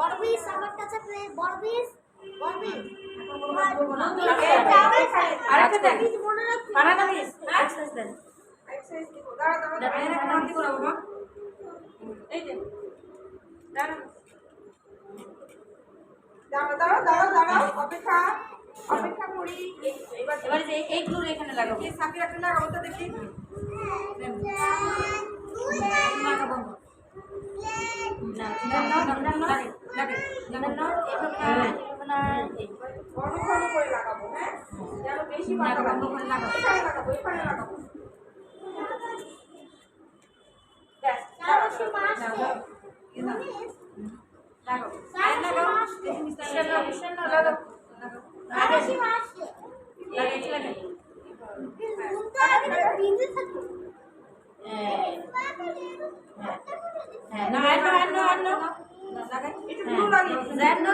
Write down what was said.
বড়বিস আমার কাছে বড়বিস বড়বিস আরেকটা বীজ মনে রাখবি বানানা বিস এক্সারসাইজ দেন এক্সারসাইজ দিব দাঁড়া দাঁড়া দাঁড়া ক্রান্তি করো বাবা এই যে দাঁড়া দাঁড়া দাঁড়া দাঁড়া দাঁড়া অপেক্ষা অপেক্ষা করি এবারে যে এইগুলো এখানে লাগাবো এই সাপি একটা লাগাবো তো দেখি লাগাবো না ঘন ঘন করে লাগাবো হ্যাঁ যেন বেশি পাতা লাগাবো এখানে লাগাবো এখানে লাগাবো ব্যাস চারশো মাস লাগাবো চারশো মাস মুন্তা আমি বিজে থাকি না, একটু গুলো লাগিয়ে দিই। জানো